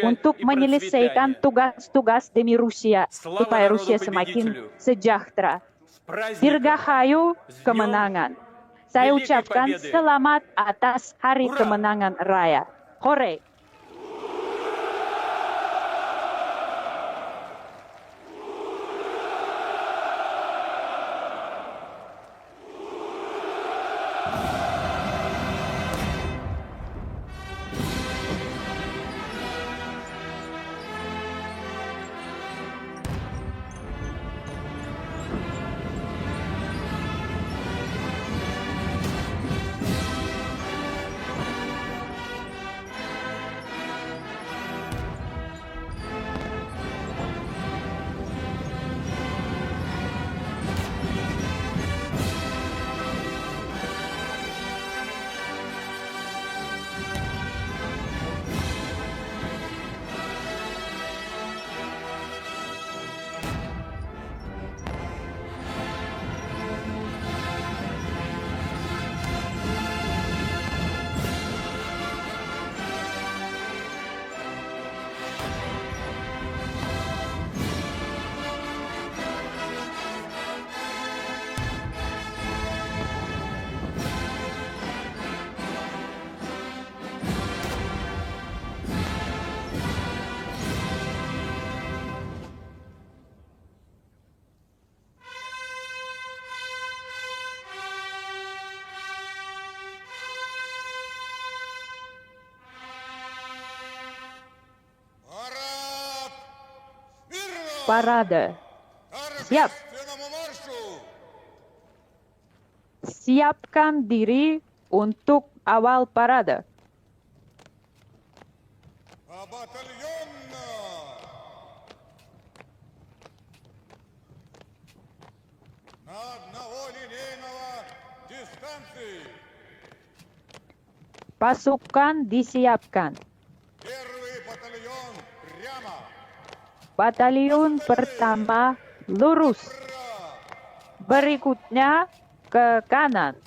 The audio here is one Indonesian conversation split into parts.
untuk menyelesaikan tugas-tugas demi Rusia supaya Rusia semakin sejahtera. Dirgahayu kemenangan. Saya ucapkan selamat atas Hari Kemenangan Raya. Hore! Parade. Siap. Siapkan diri untuk awal parade. Pasukan disiapkan. Batalion pertama lurus. Berikutnya ke kanan.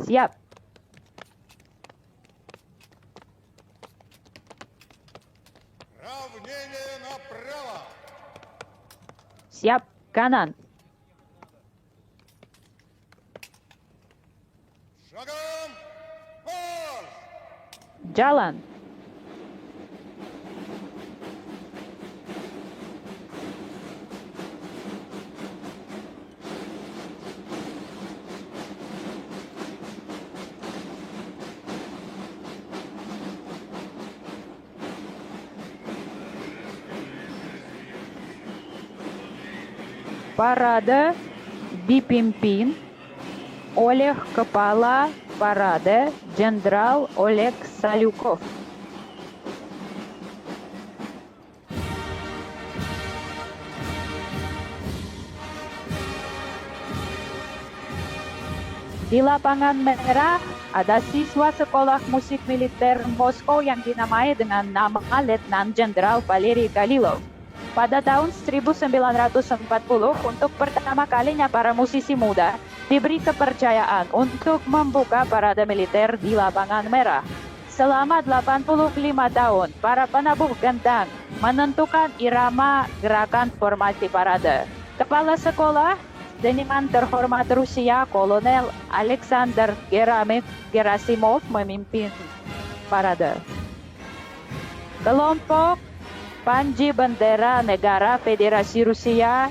Siap. Siap kanan. Jalan. Parade dipimpin oleh Kepala Parade Jenderal Oleg Salyukov. Di lapangan merah ada siswa sekolah musik militer Moskow yang dinamai dengan nama Letnan Jenderal Valery Galilov. Pada tahun 1940, untuk pertama kalinya para musisi muda diberi kepercayaan untuk membuka parade militer di lapangan merah. Selama 85 tahun, para penabuh gendang menentukan irama gerakan formasi parade. Kepala sekolah, seniman terhormat Rusia, Kolonel Alexander Gerasimov memimpin parade. Kelompok Panji Bendera Negara Federasi Rusia,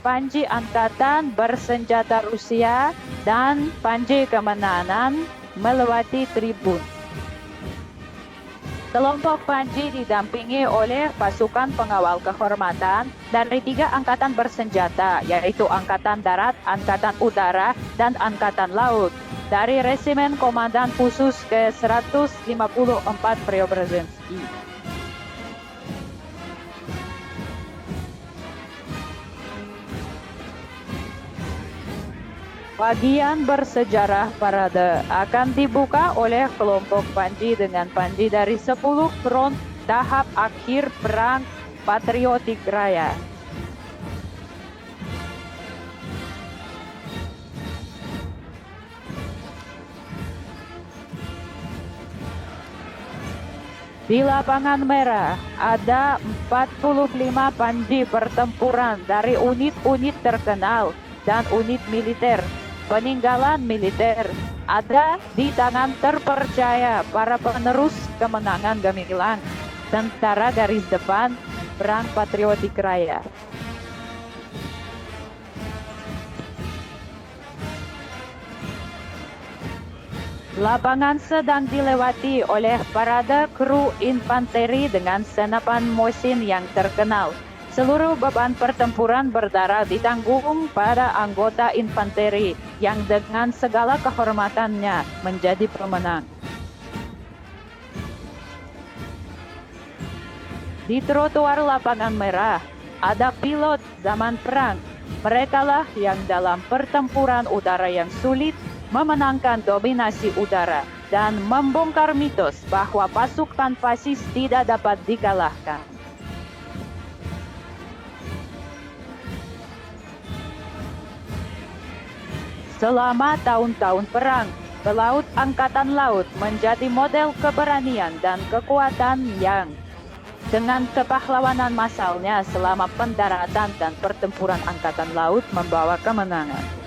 Panji Angkatan Bersenjata Rusia, dan Panji Kemenangan melewati tribun. Kelompok Panji didampingi oleh pasukan pengawal kehormatan dari 3 angkatan bersenjata, yaitu Angkatan Darat, Angkatan Udara, dan Angkatan Laut, dari Resimen Komandan Khusus ke-154 Preobrazhensky. Bagian bersejarah parade akan dibuka oleh kelompok Panji dengan Panji dari 10 front tahap akhir Perang Patriotik Raya. Di lapangan merah ada 45 pandi pertempuran dari unit-unit terkenal dan unit militer. Peninggalan militer ada di tangan terpercaya para penerus kemenangan gemilang, tentara garis depan, Perang Patriotik Raya. Lapangan sedang dilewati oleh parade kru infanteri dengan senapan mesin yang terkenal. Seluruh beban pertempuran berdarah ditanggung pada anggota infanteri yang dengan segala kehormatannya menjadi pemenang. Di trotoar lapangan merah ada pilot zaman perang. Merekalah yang dalam pertempuran udara yang sulit memenangkan dominasi udara dan membongkar mitos bahwa pasukan fasis tidak dapat dikalahkan. Selama tahun-tahun perang, pelaut Angkatan Laut menjadi model keberanian dan kekuatan yang dengan kepahlawanan massalnya selama pendaratan dan pertempuran Angkatan Laut membawa kemenangan.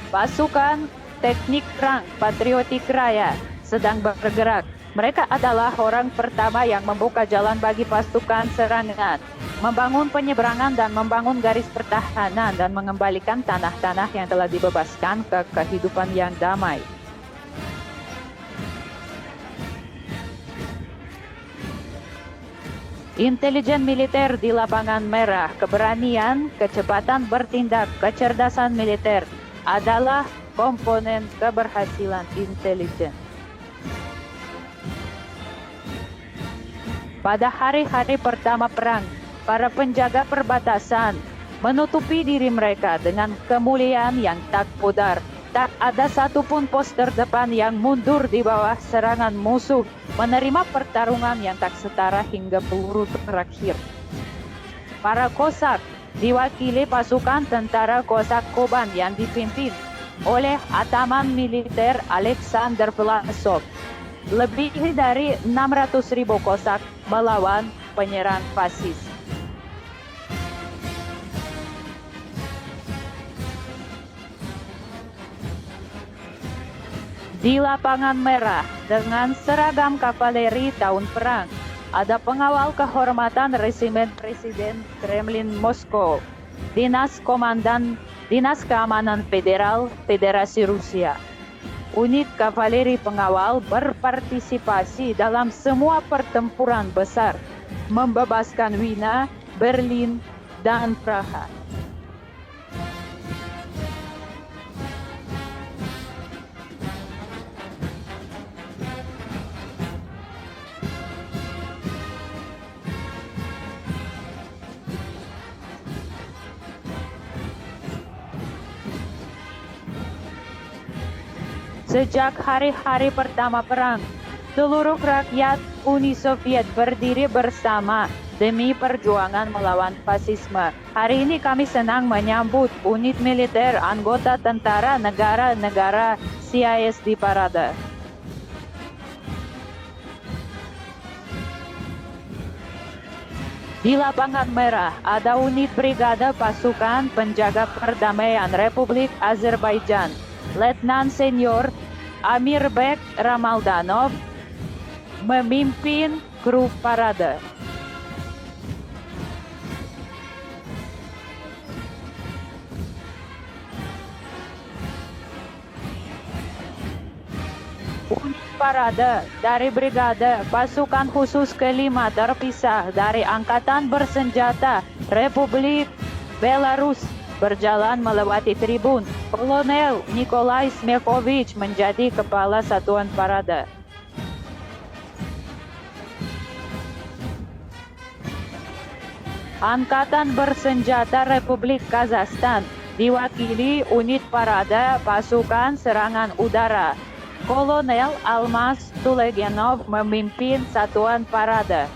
Pasukan Teknik Perang Patriotik Raya sedang bergerak. Mereka adalah orang pertama yang membuka jalan bagi pasukan serangan, membangun penyeberangan dan membangun garis pertahanan dan mengembalikan tanah-tanah yang telah dibebaskan ke kehidupan yang damai. Intelijen militer di lapangan merah, keberanian, kecepatan bertindak, kecerdasan militer adalah komponen keberhasilan intelijen. Pada hari-hari pertama perang, para penjaga perbatasan menutupi diri mereka dengan kemuliaan yang tak pudar. Tak ada satupun pos terdepan yang mundur di bawah serangan musuh, menerima pertarungan yang tak setara hingga peluru terakhir. Para Kosak diwakili pasukan tentara Kosak Koban yang dipimpin oleh ataman militer Alexander Vlasov. Lebih dari 600.000 Kosak melawan penyerang fasis. Di lapangan merah dengan seragam kavaleri tahun perang, ada pengawal kehormatan resimen Presiden Kremlin Moskow, Dinas Keamanan Federal Federasi Rusia. Unit kavaleri pengawal berpartisipasi dalam semua pertempuran besar, membebaskan Wina, Berlin, dan Praha. Sejak hari-hari pertama perang, seluruh rakyat Uni Soviet berdiri bersama demi perjuangan melawan fasisme. Hari ini kami senang menyambut unit militer anggota tentara negara-negara CIS di parade. Di lapangan merah ada unit brigade pasukan penjaga perdamaian Republik Azerbaijan. Letnan Senior Amirbek Ramaldanov memimpin grup parade. Unit parade dari brigade pasukan khusus kelima terpisah dari Angkatan Bersenjata Republik Belarus berjalan melewati tribun. Kolonel Nikolai Smekovich menjadi kepala satuan parade. Angkatan Bersenjata Republik Kazakhstan diwakili unit parade pasukan serangan udara. Kolonel Almas Tulegenov memimpin satuan parade.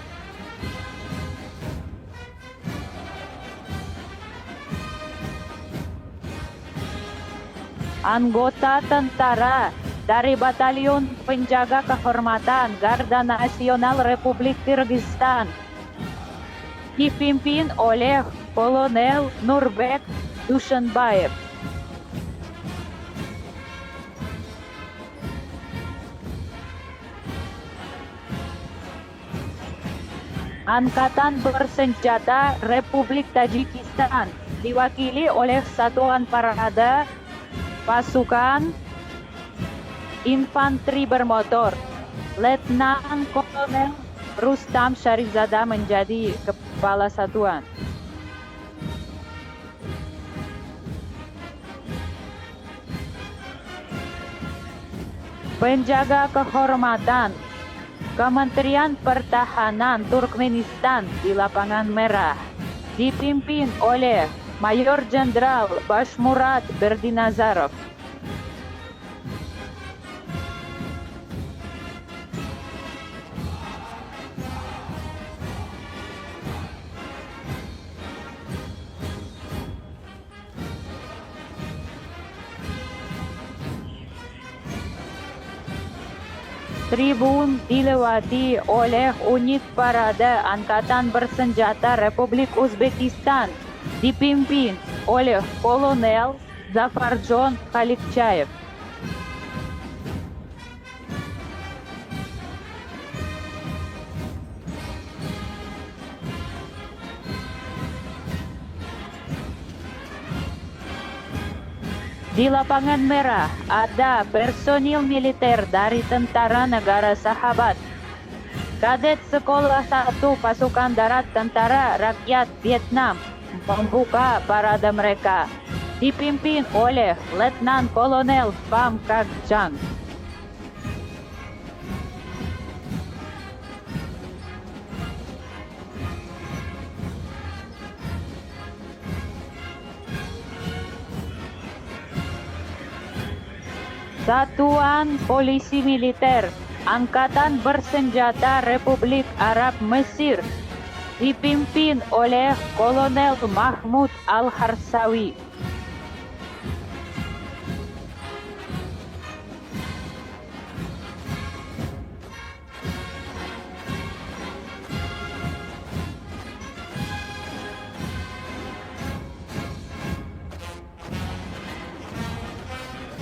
Anggota tentara dari Batalion Penjaga Kehormatan Garda Nasional Republik Kyrgyzstan, dipimpin oleh Kolonel Nurbek Dushanbayev. Angkatan Bersenjata Republik Tajikistan diwakili oleh Satuan Parada Pasukan Infanteri Bermotor. Letnan Kolonel Rustam Sharifzada menjadi Kepala Satuan. Penjaga Kehormatan Kementerian Pertahanan Turkmenistan di Lapangan Merah dipimpin oleh Mayor Jenderal Bashmurat Berdinazarov. Tribun dilewati oleh unit parada Angkatan Bersenjata Republik Uzbekistan dipimpin oleh Kolonel Zafarjon Khalikchayev. Di Lapangan Merah ada personil militer dari Tentara Negara Sahabat, Kadet Sekolah 1 Pasukan Darat Tentara Rakyat Vietnam membuka parade mereka, dipimpin oleh Letnan Kolonel Pham Kak Chang. Satuan Polisi Militer Angkatan Bersenjata Republik Arab Mesir dipimpin oleh Kolonel Mahmud Al-Harsawi.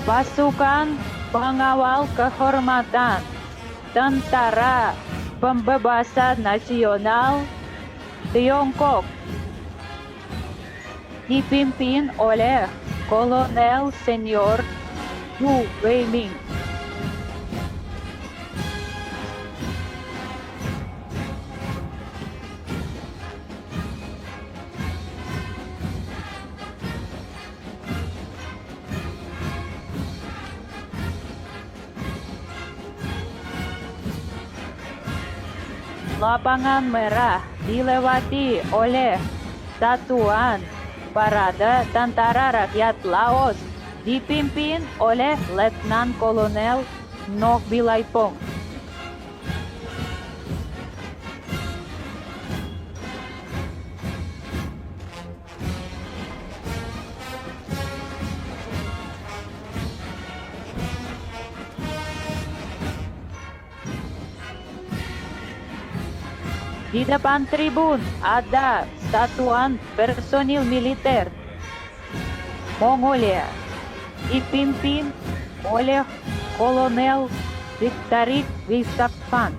Pasukan Pengawal Kehormatan Tentara Pembebasan Nasional Tiongkok dipimpin oleh Kolonel Senior Wu Weiming. Lapangan Merah dilewati oleh Satuan Parade Tentara Rakyat Laos dipimpin oleh Letnan Kolonel Noh Bilaipong. Di depan tribun ada Satuan Personil Militer Mongolia dipimpin oleh Kolonel Viktarik Visakpan.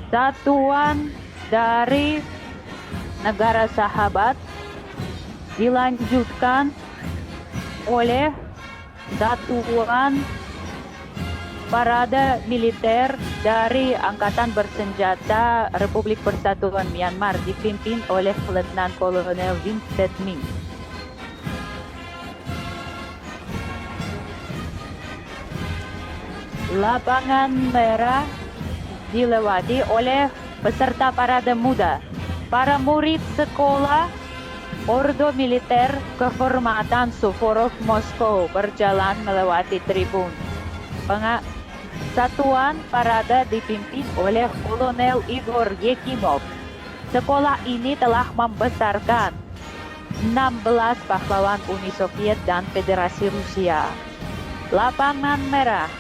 Satuan dari negara sahabat dilanjutkan oleh Satuan Parade Militer dari Angkatan Bersenjata Republik Persatuan Myanmar dipimpin oleh Letnan Kolonel Vincent Minh. Lapangan Merah dilewati oleh peserta parade muda, para murid sekolah Ordo Militer Kehormatan Suvorov Moskow berjalan melewati tribun. Satuan parade dipimpin oleh Kolonel Igor Yekimov. Sekolah ini telah membesarkan 16 pahlawan Uni Soviet dan Federasi Rusia. Lapangan Merah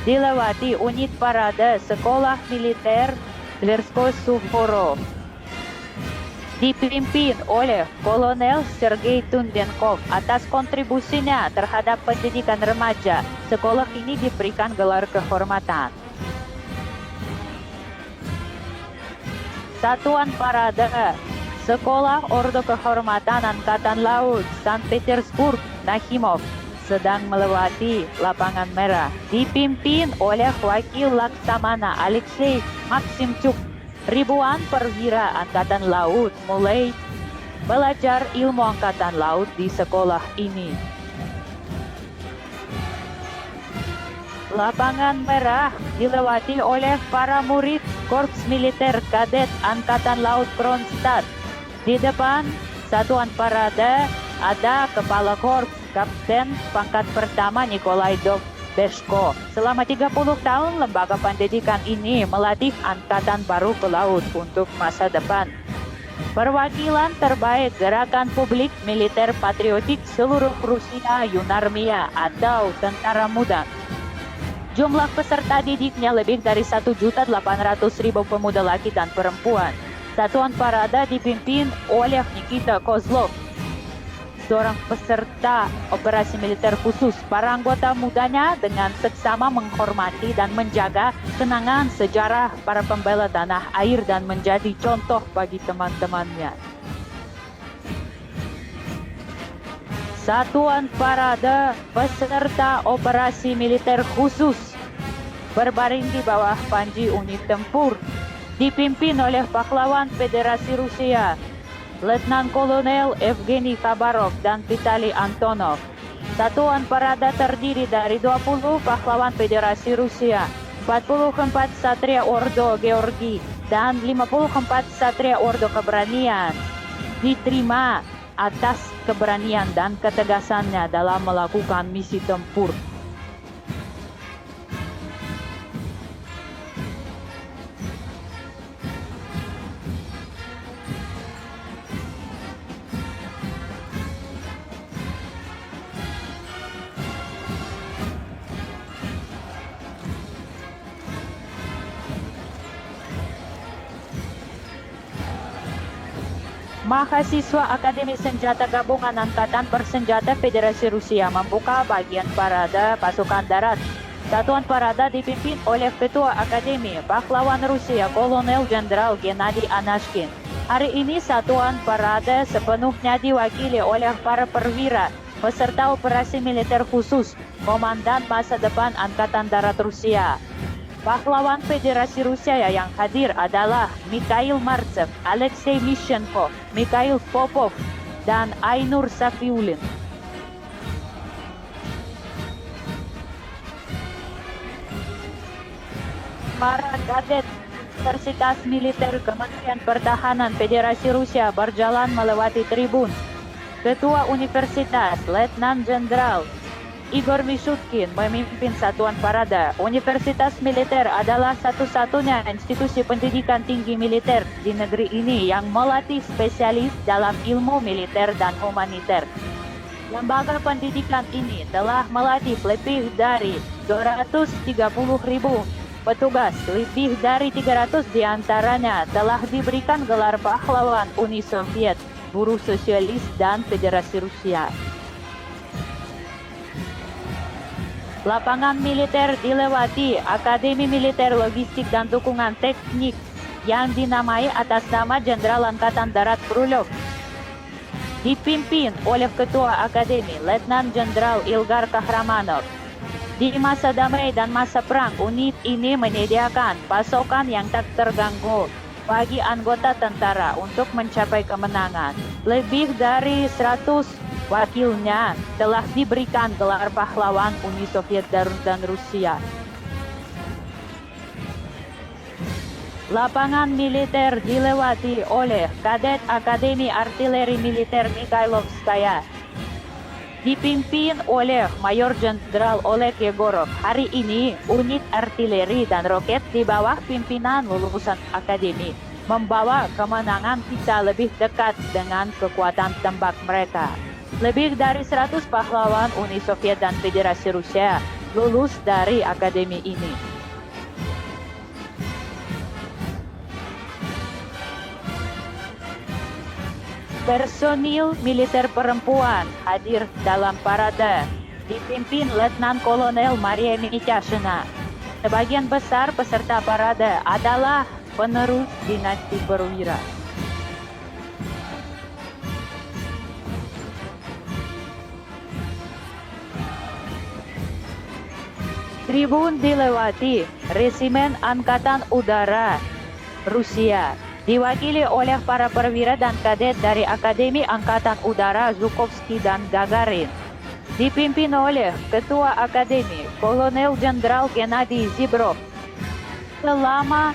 dilewati unit parade Sekolah Militer Lersko-Suvorov. Dipimpin oleh Kolonel Sergei Tundenkov. Atas kontribusinya terhadap pendidikan remaja, sekolah ini diberikan gelar kehormatan. Satuan Parade Sekolah Ordo Kehormatan Angkatan Laut St. Petersburg Nakhimov sedang melewati lapangan merah, dipimpin oleh Wakil Laksamana Alexei Maksimchuk. Ribuan perwira Angkatan Laut mulai belajar ilmu Angkatan Laut di sekolah ini. Lapangan merah dilewati oleh para murid Korps Militer Kadet Angkatan Laut Kronstadt. Di depan satuan parade ada Kepala Korps Kapten Pangkat Pertama Nikolai Dobeshko. Selama 30 tahun lembaga pendidikan ini melatih angkatan baru pelaut untuk masa depan. Perwakilan terbaik Gerakan Publik Militer Patriotik Seluruh Rusia Yunarmia atau Tentara Muda. Jumlah peserta didiknya lebih dari 1.800.000 pemuda laki dan perempuan. Satuan parade dipimpin oleh Nikita Kozlov, seorang peserta operasi militer khusus. Para anggota mudanya dengan seksama menghormati dan menjaga kenangan sejarah para pembela tanah air dan menjadi contoh bagi teman-temannya. Satuan parade peserta operasi militer khusus berbaring di bawah panji unit tempur, dipimpin oleh pahlawan Federasi Rusia, Letnan Kolonel Evgeny Khabarov dan Vitali Antonov. Satuan parade terdiri dari 20 pahlawan Federasi Rusia, 44 Satria Ordo Georgi, dan 54 Satria Ordo Keberanian. Diterima atas keberanian dan ketegasannya dalam melakukan misi tempur. Mahasiswa Akademi Senjata Gabungan Angkatan Bersenjata Federasi Rusia membuka bagian parade pasukan darat. Satuan parade dipimpin oleh Ketua Akademi Pahlawan Rusia Kolonel Jenderal Gennady Anashkin. Hari ini satuan parade sepenuhnya diwakili oleh para perwira peserta operasi militer khusus Komandan Masa Depan Angkatan Darat Rusia. Pahlawan Federasi Rusia yang hadir adalah Mikhail Martsev, Alexei Mishenko, Mikhail Popov, dan Ainur Safiulin. Para kadet Universitas Militer Kementerian Pertahanan Federasi Rusia berjalan melewati tribun. Ketua Universitas, Letnan Jenderal Igor Mishutkin memimpin satuan parade. Universitas Militer adalah satu-satunya institusi pendidikan tinggi militer di negeri ini yang melatih spesialis dalam ilmu militer dan humaniter. Lembaga pendidikan ini telah melatih lebih dari 230.000 petugas, lebih dari 300 diantaranya telah diberikan gelar pahlawan Uni Soviet, Buruh Sosialis, dan Federasi Rusia. Lapangan militer dilewati Akademi Militer Logistik dan Dukungan Teknik yang dinamai atas nama Jenderal Angkatan Darat Krulov. Dipimpin oleh Ketua Akademi Letnan Jenderal Ilgar Kahramanov. Di masa damai dan masa perang, unit ini menyediakan pasokan yang tak terganggu bagi anggota tentara untuk mencapai kemenangan. Lebih dari 100 wakilnya telah diberikan gelar pahlawan Uni Soviet dan Rusia. Lapangan militer dilewati oleh Kadet Akademi Artileri Militer Mikhailovskaya. Dipimpin oleh Mayor Jenderal Oleg Yegorov. Hari ini unit artileri dan roket di bawah pimpinan lulusan akademi membawa kemenangan kita lebih dekat dengan kekuatan tembak mereka. Lebih dari 100 pahlawan Uni Soviet dan Federasi Rusia lulus dari akademi ini. Personil militer perempuan hadir dalam parade, dipimpin Letnan Kolonel Maria Mityashina. Sebagian besar peserta parade adalah penerus dinasti perwira. Tribun dilewati Resimen Angkatan Udara Rusia, diwakili oleh para perwira dan kadet dari Akademi Angkatan Udara Zhukovsky dan Gagarin. Dipimpin oleh Ketua Akademi, Kolonel Jenderal Gennady Zibrov. Selama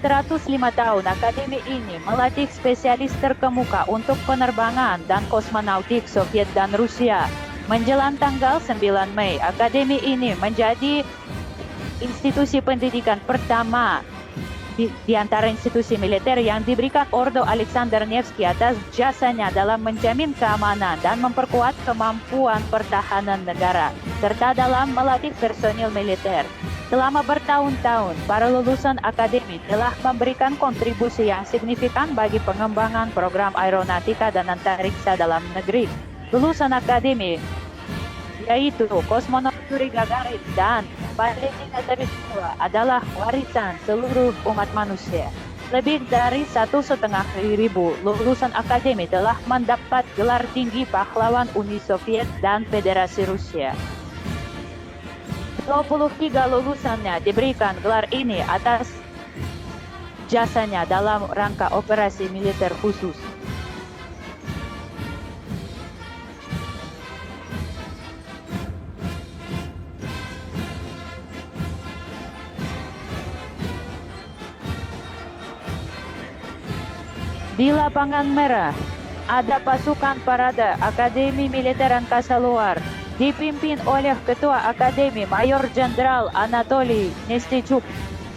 105 tahun, Akademi ini melatih spesialis terkemuka untuk penerbangan dan kosmonautik Soviet dan Rusia. Menjelang tanggal 9 Mei, Akademi ini menjadi institusi pendidikan pertama di antara institusi militer yang diberikan Ordo Alexander Nevsky atas jasanya dalam menjamin keamanan dan memperkuat kemampuan pertahanan negara, serta dalam melatih personil militer. Selama bertahun-tahun, para lulusan akademi telah memberikan kontribusi yang signifikan bagi pengembangan program aeronautika dan antariksa dalam negeri. Lulusan akademi yaitu kosmonaut Yuri Gagarin dan Valentina Tereshkova adalah warisan seluruh umat manusia. Lebih dari 1,5 ribu lulusan akademi telah mendapat gelar tinggi pahlawan Uni Soviet dan Federasi Rusia. 23 lulusannya diberikan gelar ini atas jasanya dalam rangka operasi militer khusus. Di lapangan merah, ada pasukan parade Akademi Militer Angkasa Luar, dipimpin oleh Ketua Akademi Mayor Jenderal Anatoly Nestichuk,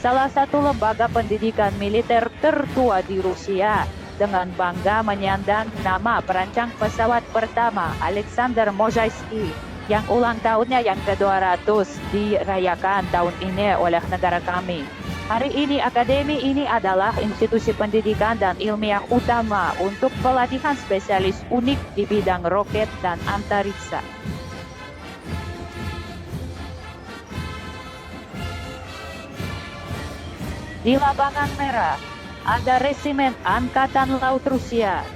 salah satu lembaga pendidikan militer tertua di Rusia, dengan bangga menyandang nama perancang pesawat pertama Alexander Mozaisky, yang ulang tahunnya yang ke-200 dirayakan tahun ini oleh negara kami. Hari ini akademi ini adalah institusi pendidikan dan ilmiah utama untuk pelatihan spesialis unik di bidang roket dan antariksa. Di lapangan merah, ada Resimen Angkatan Laut Rusia.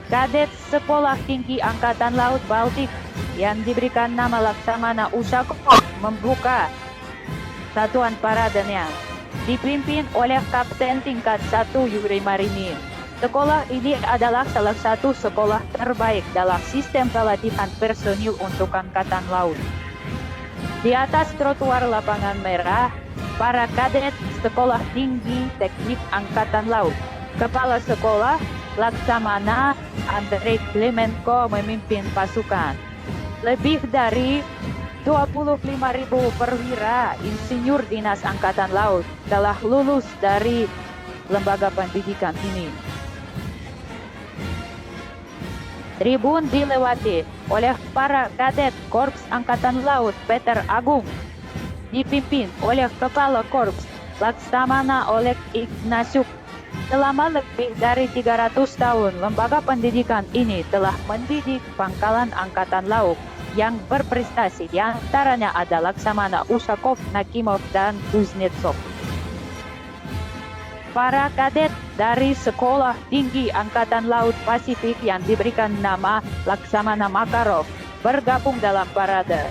Kadet Sekolah Tinggi Angkatan Laut Baltik yang diberikan nama Laksamana Ushakov membuka satuan paradenya, dipimpin oleh Kapten Tingkat 1 Yuri Marinin. Sekolah ini adalah salah satu sekolah terbaik dalam sistem pelatihan personil untuk Angkatan Laut. Di atas trotoar lapangan merah, para kadet Sekolah Tinggi Teknik Angkatan Laut. Kepala Sekolah Laksamana Andrei Klemenko memimpin pasukan. Lebih dari 25.000 perwira insinyur dinas Angkatan Laut telah lulus dari lembaga pendidikan ini. Tribun dilewati oleh para kadet Korps Angkatan Laut Peter Agung, dipimpin oleh Kepala Korps Laksamana Oleg Ignatiuk. Selama lebih dari 300 tahun, lembaga pendidikan ini telah mendidik pangkalan Angkatan Laut yang berprestasi, di antaranya ada Laksamana Ushakov, Nakimov, dan Kuznetsov. Para kadet dari Sekolah Tinggi Angkatan Laut Pasifik yang diberikan nama Laksamana Makarov bergabung dalam parade.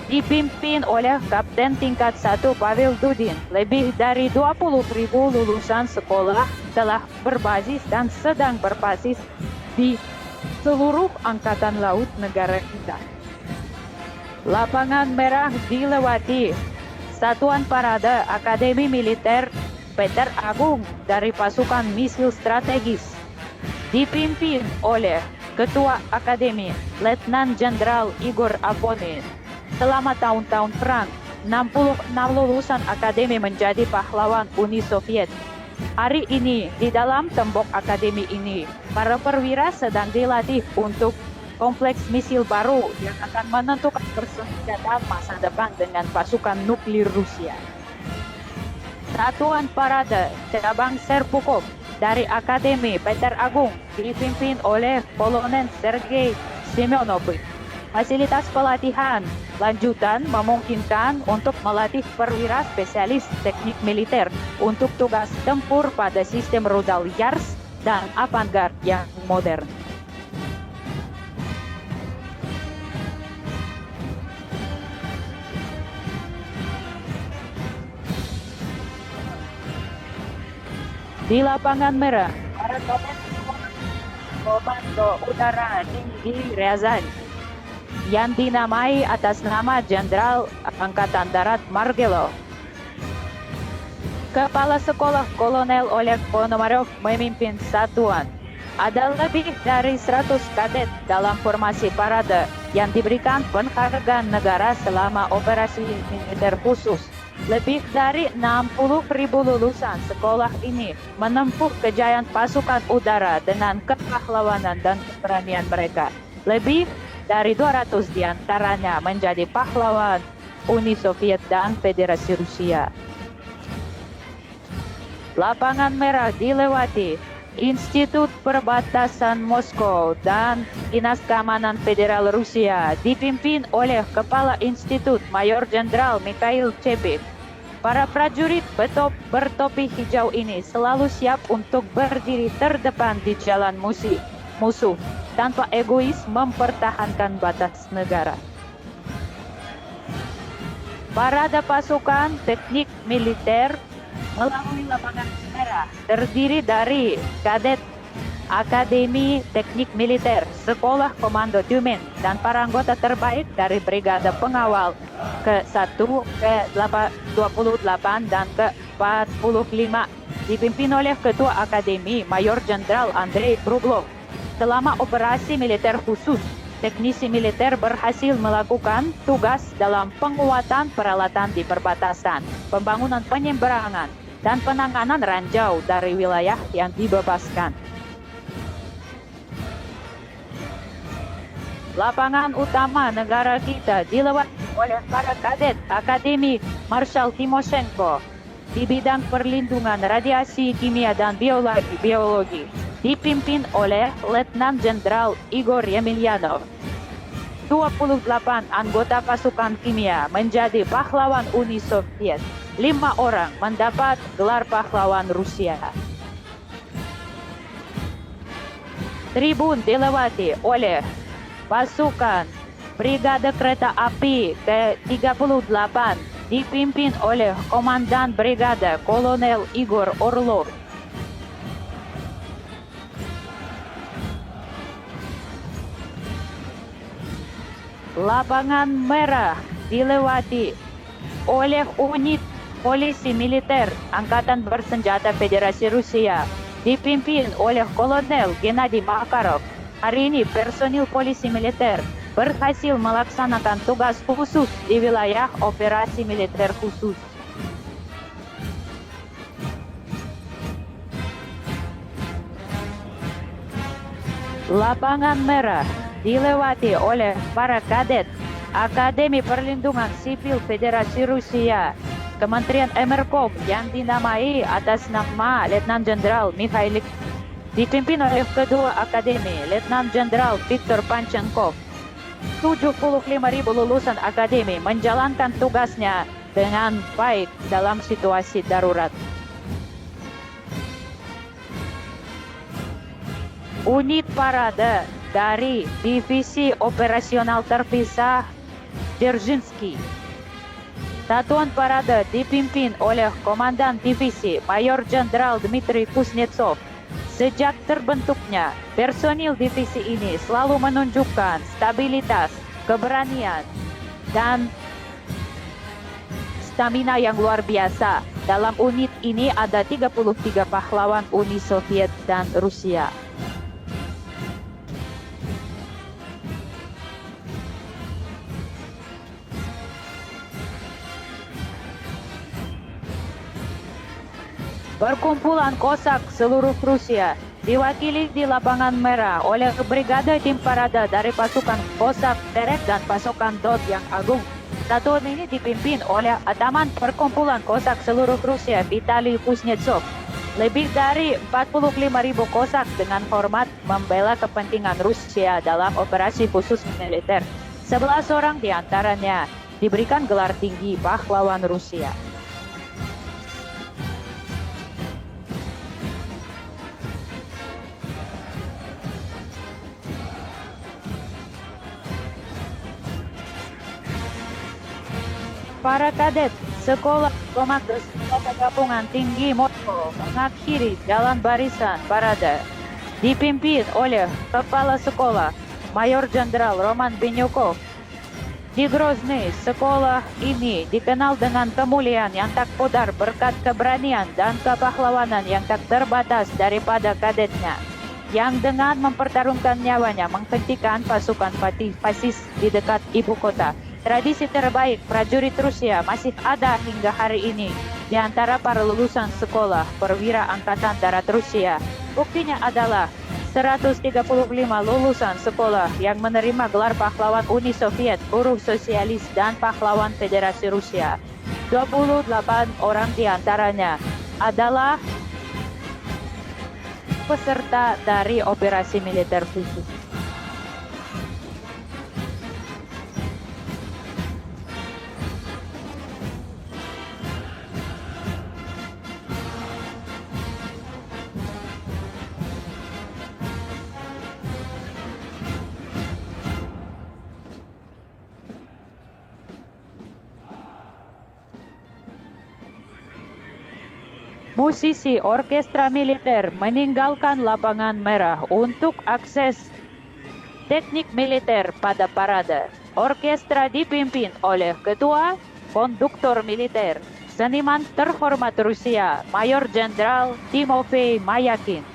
Dipimpin oleh Kapten Tingkat 1 Pavel Dudin, lebih dari 20.000 lulusan sekolah telah berbasis dan sedang berbasis di seluruh Angkatan Laut negara kita. Lapangan merah dilewati satuan parade Akademi Militer Peter Agung dari pasukan misil strategis, dipimpin oleh Ketua Akademi Letnan Jenderal Igor Afonin. Selama tahun-tahun perang, 66 lulusan akademi menjadi pahlawan Uni Soviet. Hari ini, di dalam tembok akademi ini, para perwira sedang dilatih untuk kompleks misil baru yang akan menentukan persenjataan masa depan dengan pasukan nuklir Rusia. Satuan Parade Cabang Serpukov dari Akademi Peter Agung dipimpin oleh Kolonel Sergei Semyonovich. Fasilitas pelatihan lanjutan memungkinkan untuk melatih perwira spesialis teknik militer untuk tugas tempur pada sistem rudal Yars dan avantgarde yang modern. Di lapangan merah, para Komando Udara Tinggi Ryazan yang dinamai atas nama Jenderal Angkatan Darat Margelov. Kepala Sekolah Kolonel Oleg Ponomarev memimpin satuan. Ada lebih dari 100 kadet dalam formasi parade yang diberikan penghargaan negara selama operasi militer khusus. Lebih dari 60.000 lulusan sekolah ini menempuh kejayaan pasukan udara dengan kepahlawanan dan keberanian mereka. Lebih dari 200 diantaranya menjadi pahlawan Uni Soviet dan Federasi Rusia. Lapangan merah dilewati Institut Perbatasan Moskow dan Dinas Keamanan Federal Rusia dipimpin oleh Kepala Institut Mayor Jenderal Mikhail Chebik. Para prajurit bertopi hijau ini selalu siap untuk berdiri terdepan di jalan musuh tanpa egois mempertahankan batas negara. Parade pasukan teknik militer melalui lapangan merah terdiri dari kadet Akademi Teknik Militer, Sekolah Komando Tumen, dan para anggota terbaik dari Brigade Pengawal ke-1, ke-28, dan ke-45, dipimpin oleh Ketua Akademi Mayor Jenderal Andrei Kruglov. Selama operasi militer khusus, teknisi militer berhasil melakukan tugas dalam penguatan peralatan di perbatasan, pembangunan penyeberangan, dan penanganan ranjau dari wilayah yang dibebaskan. Lapangan utama negara kita dilewati oleh para kadet Akademi Marshal Timoshenko di bidang perlindungan radiasi kimia dan biologi dipimpin oleh Letnan Jenderal Igor Yemelyanov. 28 anggota pasukan kimia menjadi pahlawan Uni Soviet. 5 orang mendapat gelar pahlawan Rusia. Tribun dilewati oleh pasukan Brigade Kereta Api ke-38 dipimpin oleh Komandan Brigade Kolonel Igor Orlov. Lapangan merah dilewati oleh unit polisi militer Angkatan Bersenjata Federasi Rusia dipimpin oleh Kolonel Gennady Makarov. Hari ini personil polisi militer berhasil melaksanakan tugas khusus di wilayah operasi militer khusus. Lapangan merah dilewati oleh para kadet Akademi Perlindungan Sipil Federasi Rusia, Kementerian Emerkov yang dinamai atas nama Letnan Jenderal Mikhail, dipimpin oleh Kedua Akademi Letnan Jenderal Viktor Panchenkov. 75.000 lulusan akademi menjalankan tugasnya dengan baik dalam situasi darurat. Unit parade dari Divisi Operasional Terpisah Dzerzhinsky. Satuan parade dipimpin oleh Komandan Divisi Mayor Jenderal Dmitry Kuznetsov. Sejak terbentuknya, personil divisi ini selalu menunjukkan stabilitas, keberanian, dan stamina yang luar biasa. Dalam unit ini ada 33 pahlawan Uni Soviet dan Rusia. Perkumpulan Kosak seluruh Rusia diwakili di lapangan merah oleh Brigade Tim Parada dari pasukan Kosak Terek dan pasukan Dot yang Agung. Satuan ini dipimpin oleh Ataman Perkumpulan Kosak seluruh Rusia Vitali Kuznetsov. Lebih dari 45.000 Kosak dengan hormat membela kepentingan Rusia dalam operasi khusus militer. 11 orang di antaranya diberikan gelar tinggi pahlawan Rusia. Para kadet Sekolah Komandos Gabungan Tinggi Moskow mengakhiri jalan barisan parade dipimpin oleh Kepala Sekolah Mayor Jenderal Roman Binyukov. Di Grozny, sekolah ini dikenal dengan kemuliaan yang tak pudar berkat keberanian dan kepahlawanan yang tak terbatas daripada kadetnya, yang dengan mempertarungkan nyawanya menghentikan pasukan fasis di dekat ibu kota. Tradisi terbaik prajurit Rusia masih ada hingga hari ini di antara para lulusan sekolah perwira Angkatan Darat Rusia. Buktinya adalah 135 lulusan sekolah yang menerima gelar pahlawan Uni Soviet, buruh sosialis, dan pahlawan Federasi Rusia. 28 orang di antaranya adalah peserta dari operasi militer khusus. Musisi orkestra militer meninggalkan lapangan merah untuk akses teknik militer pada parade. Orkestra dipimpin oleh Ketua Konduktor Militer, seniman terhormat Rusia, Mayor Jenderal Timofey Mayakin.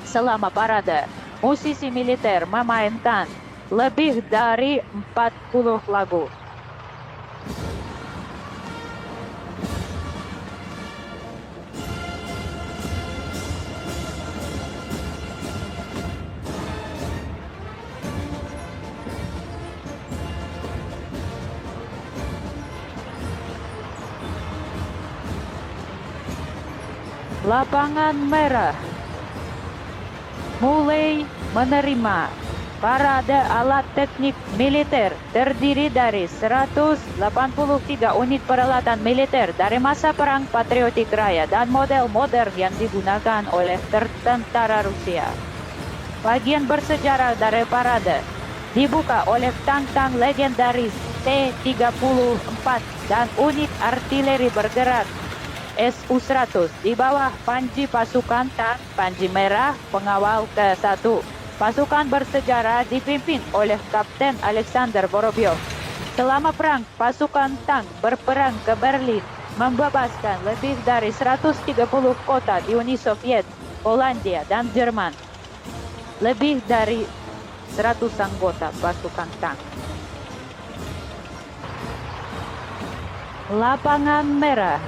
Selama parade, musisi militer memainkan lebih dari 40 lagu. Lapangan merah mulai menerima parade alat teknik militer terdiri dari 183 unit peralatan militer dari masa Perang Patriotik Raya dan model modern yang digunakan oleh tentara Rusia. Bagian bersejarah dari parade dibuka oleh tank-tank legendaris T-34 dan unit artileri bergerak Su-100 di bawah panji pasukan tank panji merah pengawal ke-1. Pasukan bersejarah dipimpin oleh Kapten Alexander Vorobyov. Selama perang, pasukan tank berperang ke Berlin, membebaskan lebih dari 130 kota di Uni Soviet, Polandia, dan Jerman. Lebih dari 100 anggota pasukan tank. Lapangan merah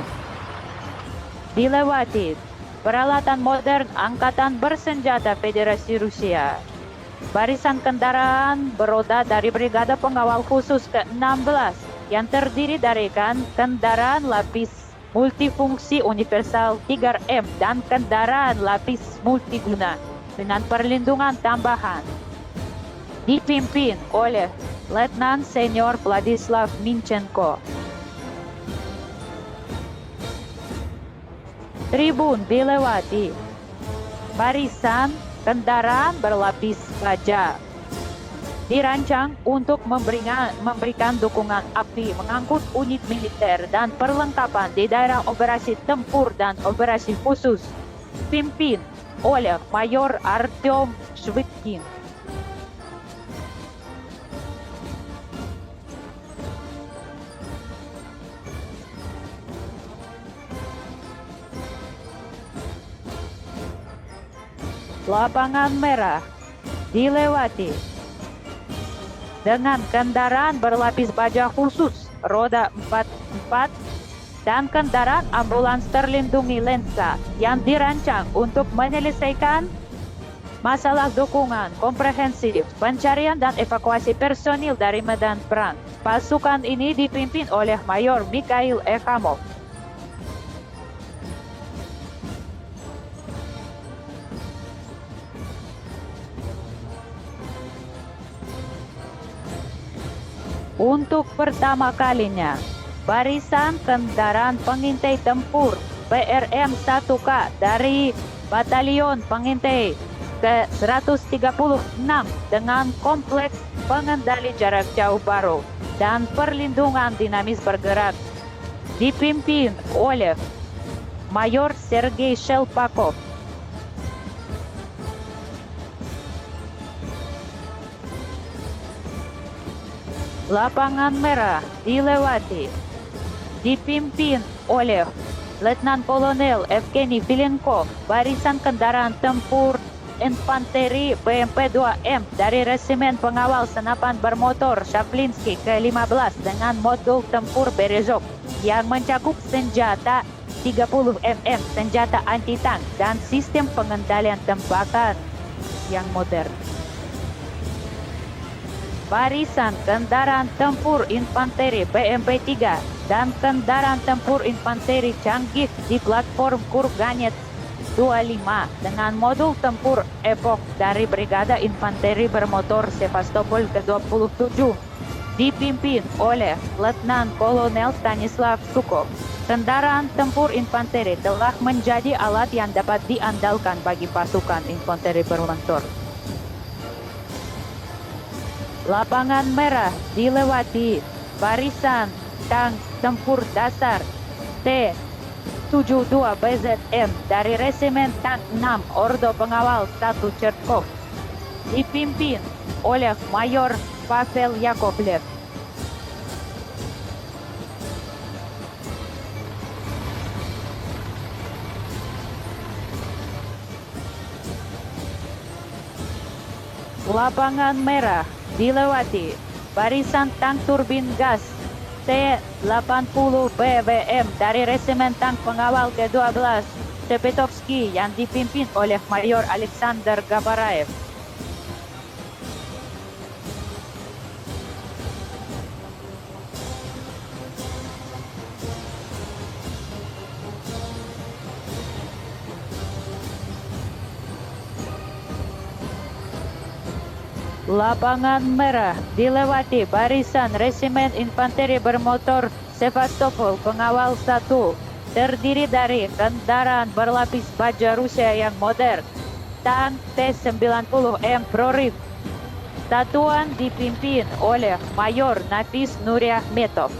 dilewati peralatan modern Angkatan Bersenjata Federasi Rusia. Barisan kendaraan beroda dari Brigade Pengawal Khusus ke-16 yang terdiri dari kendaraan lapis multifungsi universal Tiger M dan kendaraan lapis multiguna dengan perlindungan tambahan. Dipimpin oleh Letnan Senior Vladislav Minchenko. Tribun dilewati barisan kendaraan berlapis baja dirancang untuk memberikan dukungan api mengangkut unit militer dan perlengkapan di daerah operasi tempur dan operasi khusus, dipimpin oleh Mayor Artyom Shvitkin. Lapangan merah dilewati dengan kendaraan berlapis baja khusus roda 4x4 dan kendaraan ambulans terlindungi lensa yang dirancang untuk menyelesaikan masalah dukungan komprehensif, pencarian dan evakuasi personil dari medan perang. Pasukan ini dipimpin oleh Mayor Mikhail Ekhamov. Untuk pertama kalinya, barisan kendaraan pengintai tempur PRM-1K dari Batalion Pengintai ke-136 dengan kompleks pengendali jarak jauh baru dan perlindungan dinamis bergerak dipimpin oleh Mayor Sergei Shelpakov. Lapangan merah dilewati, dipimpin oleh Letnan Kolonel Evgeny Vilenkov, barisan kendaraan tempur infanteri BMP-2M dari Resimen Pengawal Senapan Bermotor Shaplinsky ke-15 dengan modul tempur Berezov yang mencakup senjata 30 mm, senjata anti-tank, dan sistem pengendalian tembakan yang modern. Barisan kendaraan tempur infanteri BMP-3 dan kendaraan tempur infanteri canggih di platform Kurganet 25 dengan modul tempur Epoch dari Brigada Infanteri Bermotor Sevastopol ke-27 dipimpin oleh Letnan Kolonel Stanislav Sukov. Kendaraan tempur infanteri telah menjadi alat yang dapat diandalkan bagi pasukan infanteri bermotor. Lapangan merah dilewati, barisan tank tempur dasar T-72BZM dari Resimen Tank 6 Ordo Pengawal 1 Chertkov dipimpin oleh Mayor Pavel Yakovlev. Lapangan merah dilewati, barisan tank turbin gas T-80 BVM dari Resimen Tank Pengawal ke-12 Tepetovsky yang dipimpin oleh Mayor Alexander Gabaraev. Lapangan merah dilewati, barisan Resimen Infanteri Bermotor Sevastopol Pengawal 1 terdiri dari kendaraan berlapis baja Rusia yang modern, tank T-90M Prorif. Satuan dipimpin oleh Mayor Nafis Nuriahmetov.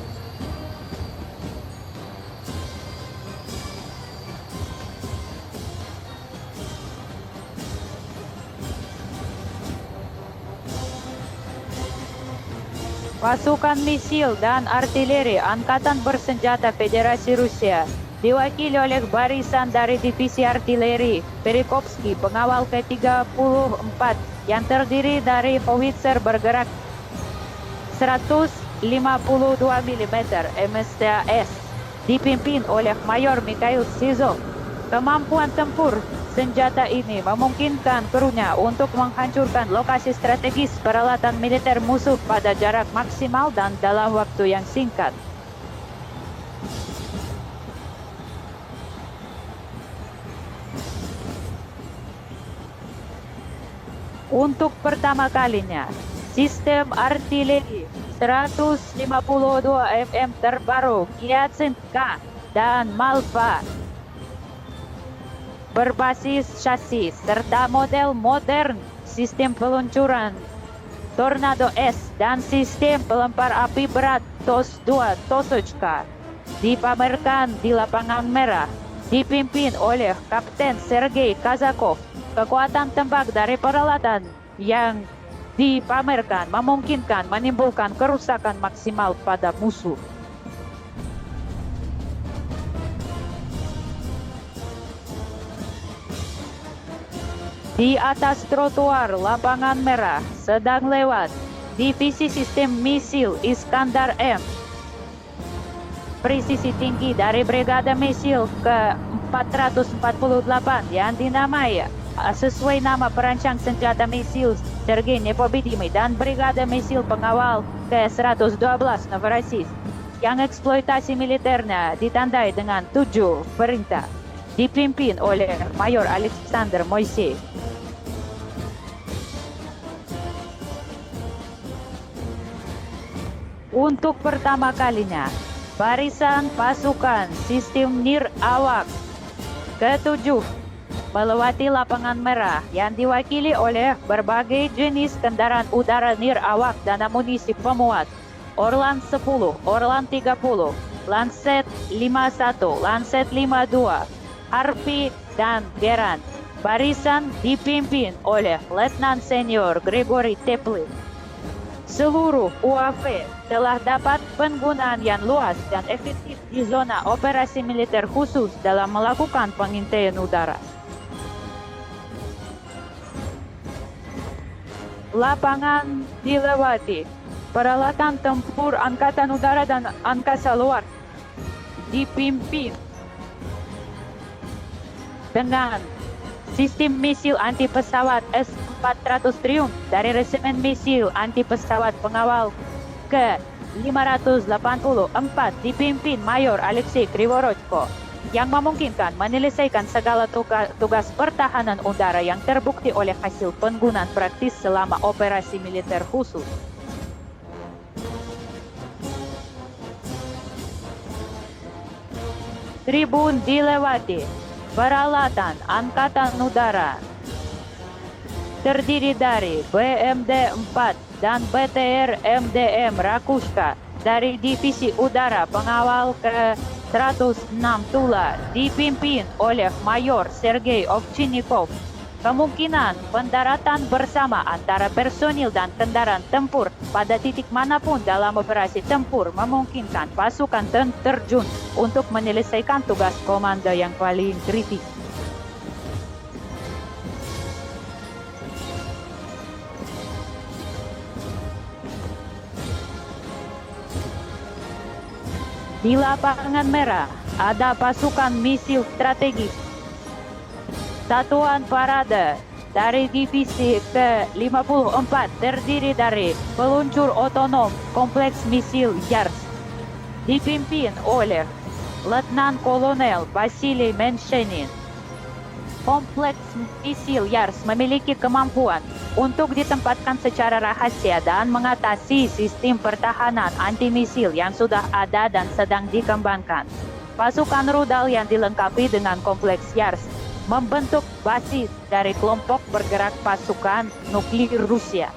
Pasukan misil dan artileri Angkatan Bersenjata Federasi Rusia diwakili oleh barisan dari Divisi Artileri Perikovsky Pengawal ke-34 yang terdiri dari howitzer bergerak 152 mm MSTAS dipimpin oleh Mayor Mikhail Sizov. Kemampuan tempur senjata ini memungkinkan krunya untuk menghancurkan lokasi strategis peralatan militer musuh pada jarak maksimal dan dalam waktu yang singkat. Untuk pertama kalinya, sistem artileri 152 mm terbaru Kyatsin-K dan Malva berbasis chassis serta model modern sistem peluncuran Tornado S dan sistem pelempar api berat TOS-2 Tosochka dipamerkan di lapangan merah dipimpin oleh Kapten Sergei Kazakov. Kekuatan tembak dari peralatan yang dipamerkan memungkinkan menimbulkan kerusakan maksimal pada musuh. Di atas trotoar lapangan merah sedang lewat divisi sistem misil Iskandar M presisi tinggi dari Brigade Misil ke-448 yang dinamai sesuai nama perancang senjata misil Sergei Nepobedimый dan Brigade Misil Pengawal ke-112 Novorossiysk yang eksploitasi militernya ditandai dengan 7 perintah dipimpin oleh Mayor Alexander Moiseev. Untuk pertama kalinya, barisan pasukan sistem nir-awak ke-7 melewati lapangan merah yang diwakili oleh berbagai jenis kendaraan udara nir-awak dan amunisi pemuat Orlan 10, Orlan 30, Lancet 51, Lancet 52, Harpy, dan Geran. Barisan dipimpin oleh Letnan Senior Gregory Teplin. Seluruh UAV telah dapat penggunaan yang luas dan efektif di zona operasi militer khusus dalam melakukan pengintaian udara. Lapangan dilewati. Peralatan tempur Angkatan Udara dan Angkasa Luar dipimpin dengan sistem misil anti pesawat S-400 Triumph dari Resimen Misil Anti Pesawat Pengawal ke-584 dipimpin Mayor Alexei Krivorotko yang memungkinkan menyelesaikan segala tugas pertahanan udara yang terbukti oleh hasil penggunaan praktis selama operasi militer khusus. Tribun dilewati. Peralatan Angkatan Udara terdiri dari BMD-4 dan BTR MDM Rakushka dari Divisi Udara Pengawal ke-106 Tula dipimpin oleh Mayor Sergei Ovchinnikov. Kemungkinan pendaratan bersama antara personil dan kendaraan tempur pada titik manapun dalam operasi tempur memungkinkan pasukan terjun untuk menyelesaikan tugas komando yang paling kritis. Di lapangan merah ada pasukan misil strategis Satuan Parade dari Divisi ke-54 terdiri dari peluncur otonom kompleks misil Yars dipimpin oleh Letnan Kolonel Vasily Menshenin. Kompleks misil Yars memiliki kemampuan untuk ditempatkan secara rahasia dan mengatasi sistem pertahanan anti-misil yang sudah ada dan sedang dikembangkan. Pasukan rudal yang dilengkapi dengan kompleks Yars membentuk basis dari kelompok bergerak pasukan nuklir Rusia.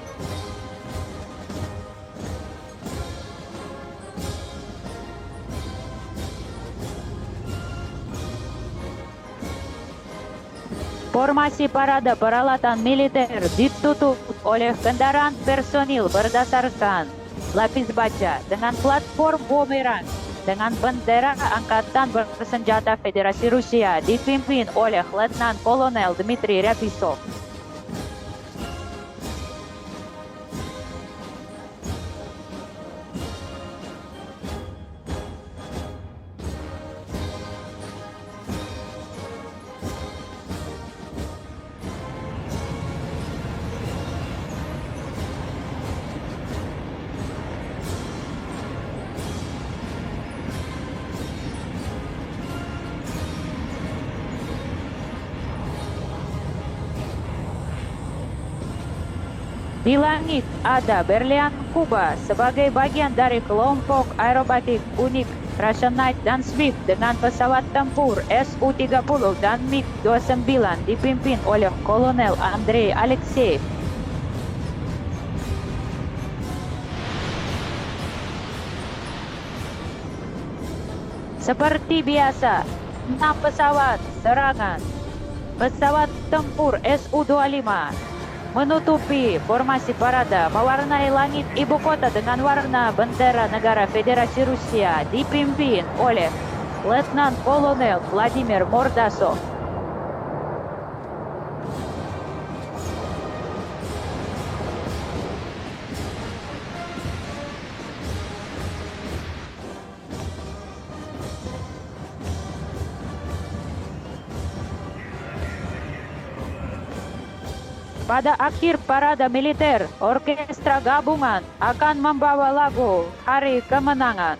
Formasi parade peralatan militer ditutup oleh kendaraan personil berdasarkan lapis baja dengan platform bumerang dengan bendera Angkatan Bersenjata Federasi Rusia dipimpin oleh Letnan Kolonel Dmitry Ryabisov. Di langit ada Berlian Kuba sebagai bagian dari kelompok aerobatik unik Russian Knight dan Swift dengan pesawat tempur Su-30 dan MiG-29 dipimpin oleh Kolonel Andrei Alexeyev. Seperti biasa, 6 pesawat serangan pesawat tempur Su-25 menutupi formasi parade mewarnai langit ibu kota dengan warna bendera negara Federasi Rusia dipimpin oleh Letnan Kolonel Vladimir Mordasov. Pada akhir parade militer, orkestra gabungan akan membawa lagu Hari Kemenangan.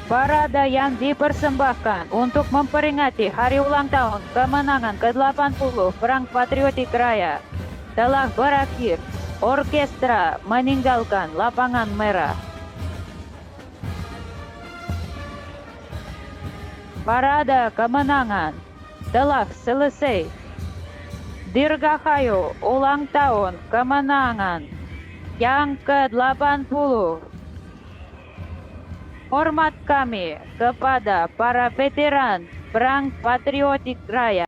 Parade yang dipersembahkan untuk memperingati hari ulang tahun kemenangan ke-80 Perang Patriotik Raya telah berakhir. Orkestra meninggalkan lapangan merah. Parade kemenangan telah selesai. Dirgahayu ulang tahun kemenangan yang ke-80. Hormat kami kepada para veteran Perang Patriotik Raya.